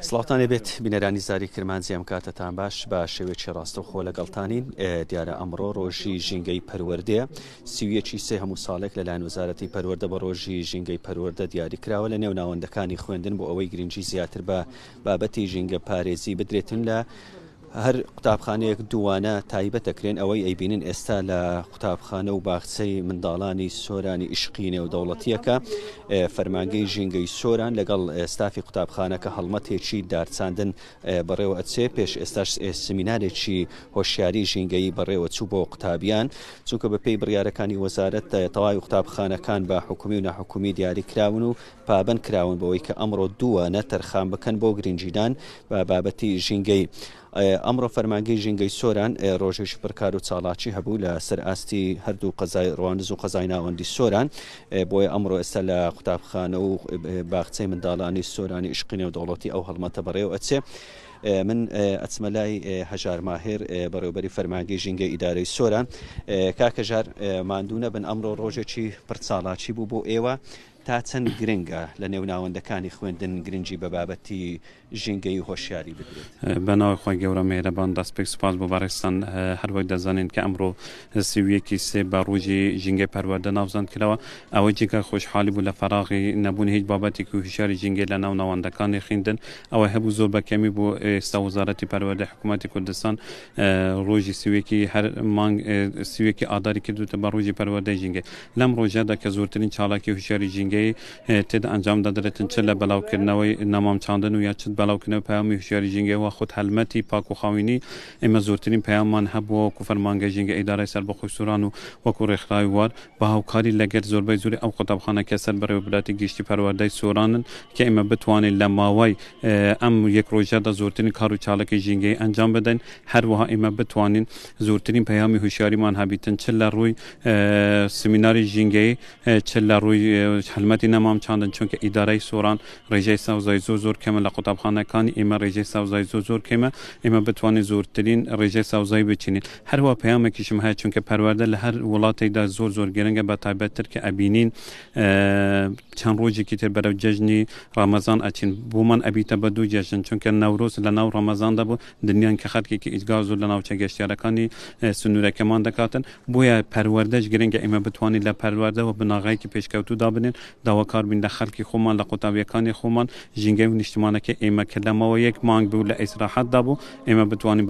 سڵاتانی بێت بینەرانی زاری کرمانجی ئەم کاتتان باش بە شێوێکی ڕاستەوخۆ لەگەڵتانین. دیارە ئەمڕۆ ڕۆژی ژینگەی پەروەردەیە، 31 سێ هەموو ساڵێک لەلایەن وەزارەتی پەروەردە بە ڕۆژی ژینگەی پەروەردە دیاری کراوە لە نێو ناوەندەکانی خوێندن بۆ ئەوەی گرنگی زیاتر بە بابەتی ژینگە پارێزی بدرێتن لە هەر قوتابخانەیەک دووانە تایبەت دەکرێن. ئەوەی ئەیبینن ئێستا لە قوتابخانە و باخچەی منداڵانی سۆرانی عشقینێ و دەوڵەتیەکە فەرمانگەی ژینگەی سۆران لەگەڵ ئێستافی قوتابخانەکە هەڵمەتێکی دارچاندن بەڕێوە ئەچێ. پێش ئێستاش سمینارێکی هۆشیاری ژینگەی بەڕێوە چوو بۆ قوتابیان، چونکە بە پێی بڕیارەکانی وەزارەت تەواوی قوتابخانەکان بە حکومی و ناحکومی دیاری کراون و پابند کراون بەوەی کە ئەمڕۆ دووانە تەرخان بکەن بۆ گرنجیدان بە بابەتی ژینگەی. ئەمڕۆ فەرمانگەی ژینگەی سۆران ڕۆژێکی پڕکار و چاڵاکی هەبوو لە سەر ئاستی هەردوو قەزای ڕواندز و قەزای ناوەندی سۆران. بۆیە ئەمڕۆ ئێستا لە قوتابخانە و باخچەی منداڵانی سۆرانی عشقینێ و دەوڵەتی ئەو هەڵمەتە بەڕێوە ئەچێ. من ئەچمە لای هەژار ماهێر بەڕێوەبەری فەرمانگەی ژینگەی ئیدارەی سۆران. کاکەژار، ماندوو نەبن، ئەمڕۆ ڕۆژێکی پڕچاڵاکی بوو بۆ ئێوە. تا چەند گرنگە لە نێو ناوەندەکانی خوێندن گرنگی بە بابەتی ژینگەی هۆشیاری بدرێت؟ بەناوی خۆی گەورە مێرەبان دەستپێک سوپاس بۆ بەڕێستان. هەروەک دەزانین کە ئەمڕۆ 31 سێ بە ڕۆژی ژینگەی پەروەردە ناوزاند کراوە. ئەوە جێگە خۆشحاڵی بوو لە فەراغی نەبوون هیچ بابەتێکی هۆشیاری ژینگەی لە ناو ناوەندەکانی خوێندن. ئەوە هەبوو زۆر بەکەمی بۆ ئێستا وەزارەتی پەروەردە حکوومەتی کوردستان ڕۆژی سوێکی هەر مانگ سوێکی ئاداری کردوتە بە ڕۆژی پەروەردەی ژینگەی. لەم ڕۆژەدا کە زۆرترین چالاکی هۆشیاری ژینگەی تێدا ئەنجام دەدرێتن، چ لە بەلاوکردنەوەی نەمامچاندن و یا چ بەلاوکردنەوەی پەیامی هۆشیاری ژینگەی و خۆت هەلمەتی پاک و خاوینی. ئێمە زۆرترین پەیامان هەبووە وەکو فەرمانگەی ژینگە ئیدارەی سەربەخۆی سووران و وەکو ڕێکخراوی وار بە هاوکاری لەگەر زۆربەی زۆری ئەو قوتابخانەکە سەر بەڕێوەبەتی گشتی پەروەردەی سۆرانن کە ئێمە بتوانین لە ماوەی ئەم یەک ڕۆژەدا زۆرترین کار و چالاکی ژینگەی ئەنجام بدەین. هەروەها ئێمە بتوانین زۆرترین پەیامی هۆشیاریمان هەبیتن، چ لە ڕووی سمیناری ژینگەی، چ لە ڕووی هەلمەتی نەمامچاندن، چونکە ئیدارەی سۆران ڕێژەی سەوزای زۆر کەمە لە قوتابخانەکانی ئێمە ڕێژەی سەوزای زۆر کەمە. ئێمە بتوانین زۆرترین ڕێژەی سەوزای بچینین. هەروە پەیامێکیشم هەیە، چونکە پەروەردە لە هەر وڵاتێکدا زۆر گرنگە، بە تایبەتتر کە ئەبینین چەند ڕۆژێکی تر بەرەو جەژنی ڕەمەزان ئەچین. بۆمان ئەبیتە بە دوو جەژن، چونکە نەورۆز لە ناو ڕەمەزاندا بوو، دنیان کە خەڵکێکی ئیجگار زۆر لە ناوچە گەشتیارەکانی سنوورەکەمان دەکاتن. بۆیە پەروەردەش گرنگە ئێمە بتوانین لە پەروەردەوە بناغایەکی پێشکەوتوودا بنین، داواکار بین لە خەڵکی خۆمان لە قوتابیەکانی خۆمان. ژینگەی و نیشتیمانەکە ئێمە کە لەمەوە یەک مانگ بوو لە ئیسراحەتدا بوو، ئێمە بتوانین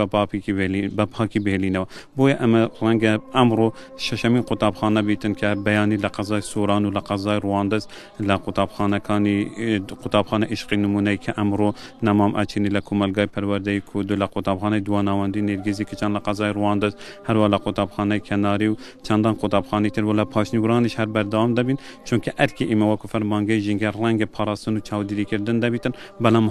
بە پاکی بهێلینەوە. بۆیە ئەمە ڕەنگە ئەمڕۆ شەشەمین قوتابخانە بیتن کە بەیانی لە قەزای سۆران و لە قەزای ڕواندز لە قوتابخانە عشقی نمونەی کە ئەمڕۆ نەمام ئەچینی لە کۆمەلگای پەروەردەی کورد و لە قوتابخانەی دوواناوەندی نێرگیزی کچان لە قەزای ڕواندز، هەروە لە قوتابخانەی کەناری و چەندان قوتابخانەی تر و لە پاشنیوڕانیش هەر بەردەوام دەبین، چونکە ئەرکی ئێمە وەکو فەرمانگەی ژینگە ڕەنگە پاراستن و چاودێریکردن دەبیتن، بەڵام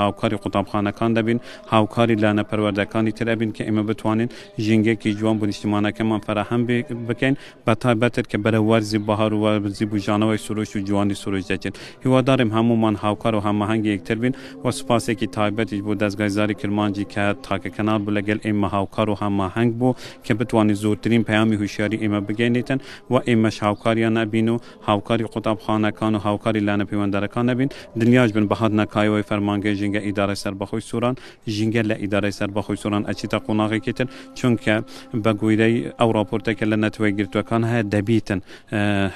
هاوکاری قوتابخانەکان دەبین، هاوکاری لانە پەروەردەکانی تر ئەبین کە ئێمە بتوانین ژینگەیەکی جوان بۆ نیشتیمانەکەمان فراهەم بکەین، بە تایبەتر کە بەرە وەرزی بەهار و وەرزی بوژانەوەی سروش و جوانی سروش دەچێت. هیوادارم هەمومان هاوکار و هەماهەنگ یەکتر بین و سوپاسێکی تایبەتیش بۆ دەستگای زاری کرمانجی کە تاکەکەنال بوو لەگەڵ ئێمە هاوکار و هەماهەنگ بوو کە بتوانین زۆرترین پەیامی هوشیاری ئێمە بگەینێتن و ئێمەش هاوکاریان نەبین و هاوکاری قوتابخانەکان و هاوکاری لانە پەیوەنددارەکان نەبین. دنیاش بن بەهات نەکایەوەی فەرمانگەی ژینگە ئیدارەی سەربەخۆی سووران. ژینگە لە ئیدارەی سەربەخۆی سووران ئەچیتە قۆناغێکی تر، چونکە بە گوێرەی ئەو راپۆرتێکە لە نەتوەی گرتوەکان هەیە دەبیتن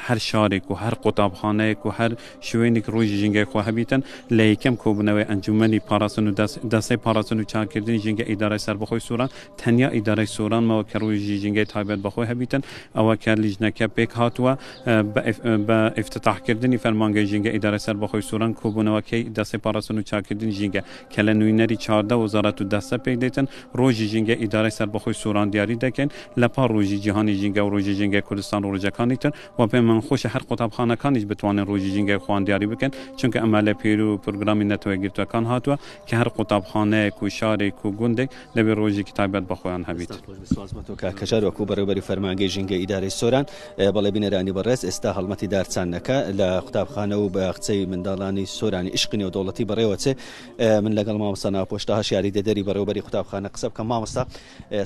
هەر شارێک و هەر قوتابخانەیەک و هەر شوێنێک ڕۆژی ژینگەی خۆ هەبیتن لە یەکەم کۆبوونەوەی ئەنجومەنی پاراستن و دەستەی پاراستن و چاکردنی ژینگە ئیدارەی سەربەخۆی سووران تەنیا ئیدارەی سۆرانمەوە کە ڕۆژی ژینگەی تایبەت بەخۆی هەبیتن. ئەوە کە لیژنەکە پێک هاتووە بە ئفتتاحکردنی فەرمانگەی ژینگە ئیدارەی سەربەخۆی سووران کۆبوونەوەکەی دەستەی پاراستن و چاکردنی ژینگە کە لە نوێنەری 14 وەزارەت و دەستە پێک دێتن. ڕۆژی ژینگە ئیدارەی سەربەخۆی سووران دیاری دەکەین لە پاڕ ڕۆژی جیهانی ژینگە و ڕۆژی ژینگەی کوردستان و ڕۆژەکانی تر، و پێمان خۆشە هەر قوتابخانەکانیش بتوانن ڕۆژی ژینگەی خۆیان دیاری بکەن، چونکە ئەمە لە پێر و پروگرامی نەتەوەی گرتوەکان هاتووە کە هەر قوتابخانەیەک و شارێک و گوندێک دەبێت ڕۆژێکی تایبەت بە خۆیان هەبیت. کاکەژار وەکو بەڕێوەبەری فەرمانگەی ژینگە ئیدارەی سۆران بەڵێ بینەرانی بەڕێز ئێستا هەڵمەتی دارچانەکە لە قوتابخانە و بە قچەی منداڵانی سۆرانی عشقی نێودەوڵەتی بەڕێوەچێ من لەگەڵ مامۆستا ناوپۆشتە هەشیاری دەدەری بەڕێوەبەری قوتابخانە قسە بکەم. مامۆستا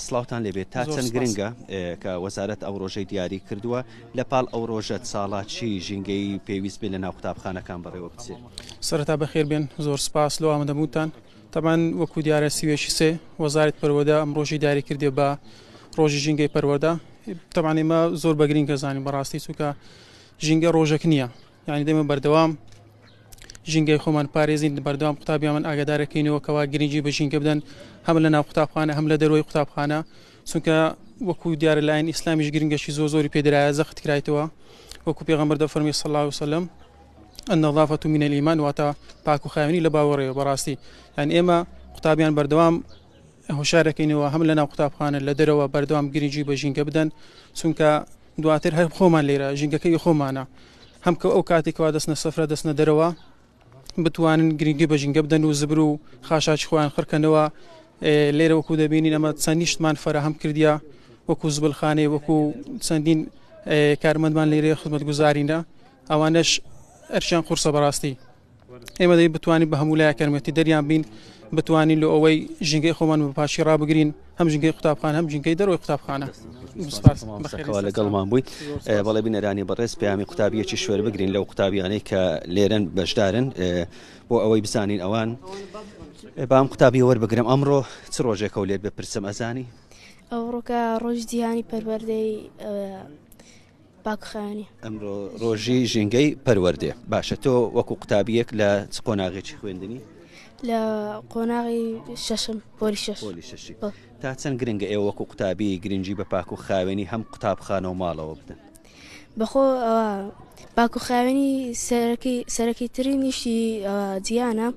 سڵاوتان لێبێت، تا چەند گرنگە کە وەزارەت ئەو ڕۆژەی دیاری کردووە لە پاڵ ئەو ڕۆژە ساڵا چی ژینگەی پێویست بێت لە ناو قوتابخانەکان بەڕێوە بچێت؟ سەرەتا بەخێر بێن، زۆر سپاس لەو ئامادەبووتان. تەمان وەکو دیارە سیوێکی سێ وەزارەت پەروەردە ئەم ڕۆژی دیاری کردێ بە ڕۆژی ژینگەی پەروەردە. تەمان ئێمە زۆر بە گرنگە زانین بەڕاستی چونکە ژینگە ڕۆژێک نییە، یعنی دەمە بەردەوام ژینگەی خۆمان پارێزین، بەردەوام قوتابیان ئاگادارەکەینەوە کەوا گرنگی بە ژینگە بدەن، هەم لە ناو قوتابخانە هەم لە دەروی قوتابخانە، چونکە وەکو دیارە لایەن ئیسلامیش گرنگەشی زۆری پێدرایە زەخت کرایتەوە. وەکو پێغەمبەر دەفەرمی صلی الله علیه وسلم النظافة من الإيمان، واتە پاک و خاوێنی لە باوەڕێوە. بەڕاستی یعنی ئێمە قوتابیان بەردەوام هۆشارەکەینەوە هەم لە ناو قوتابخانە لە دەرەوە بەردەوام گرنگی بە ژینگە بدەن، چونکە دواتر هەر خۆمان لێرە ژینگەکەی خۆمانە، هەم کە ئەو کاتێکەوە دەستنە سەفرە دەستنە دەرەوە بتوانن گرنگی بە ژینگە بدەن و زبر و خاشاکی خۆیان خڕکەنەوە. لێرە وەکو دەبینین ئەمە چەندی شتمان فەرەهەم کردیە، وەکو زبلخانەی، وەکو چەندین کارمەندمان لێرە خزمەتگوزارینە، ئەوانەش ئەرشیان قورسە. بەڕاستی ئێمە دەی بتوانین بە هەموو لای کەرمەتی دەریان بین، بتوانین لە ئەوەی ژینگەی خۆمان بە پاشی ڕابگرین، هەم ژینگەی قوتابخانە هەم ژینگەی دەرەوەی قوتابخانە. لەگەڵمان بووین. بەڵێ بینەرانی بەڕێز پەیامی قوتابیەکی شوێر بگرین لەو قوتابیانەی کە لێرەن بەشدارن بۆ ئەوەی بزانین ئەوان بام قوتابی وەربگرم. ئەمڕۆ چ ڕۆژێکە و لێت بپرسم ئەزانی؟ ئەوڕۆکە ڕۆژ جیهانی پەروەردەی باکوخانی. ئەمڕۆ ڕۆژی ژینگەی پەروەردێ. باشە، تۆ وەکو قوتابیەک لە چ قۆناغێکی خوێندنی؟ لە قۆناغی شەشم، پۆلی شەشی. تا چەند گرنگە ئێوە وەکو قوتابی گرنگی بە پاک و خاوێنی هەم قوتابخانە و ماڵەوە بدەن؟ بەخۆ پاک و خاوێنی سەرەکی ترینیشی جیانە،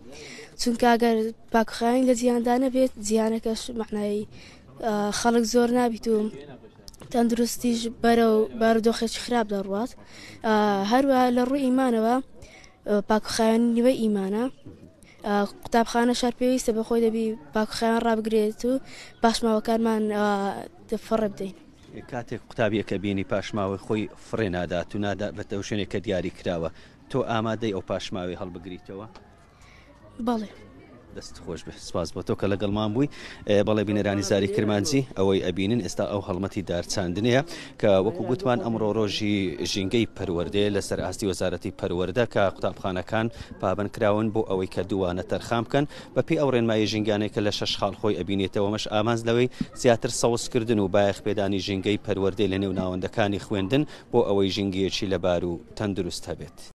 چونکە ئەگەر پاک و خاوێنی لە جیهاندا نەبێت جیهانەکەش معنای خەڵک زۆر نابیت و تەندروستیش بەرەودۆخێکی خراپ دەڕوات. هەروەها لە ڕووی ئیمانەوە پاک و خاوێنی نیوە ئیمانە. قوتابخانە شار پێویستە بەخۆی دەبی پاک و خاوێن ڕابگرێت و پاشماوەکانمان فڕێ بدەین. کاتێک قوتابیەکە بینی پاشماوەی خۆی فڕێ نادات و نادات بە تەو شوێنێک کە دیاری کراوە، تۆ ئامادەی ئەو پاشماوەی هەڵبگریتەوە؟ بەڵێ. دەست خۆش بێ. سپاس بۆ تۆ کە لەگەڵمان بووی. بەڵێ بینەرانی زاری کرمانجی، ئەوەی ئەبینن ئێستا ئەو هەڵمەتی دارچاندنەیە کە وەکو گوتمان ئەمڕۆ ڕۆژی ژینگەی پەروەردەیە لەسەر ئاستی وەزارەتی پەروەردە کە قوتابخانەکان پابند کراون بۆ ئەوەی کە دووانە تەرخام بکەن بەپێی ئەو ڕێنمایی ژینگانەی کە لە 6 خاڵ خۆی ئەبینێتەوە. مەش ئامانز لەوەی زیاتر سەوزکردن و بایەخ پێدانی ژینگەی پەروەردەی لە نێو ناوەندەکانی خوێندن بۆ ئەوەی ژینگەیەکی لەبار و تەندروست هەبێت.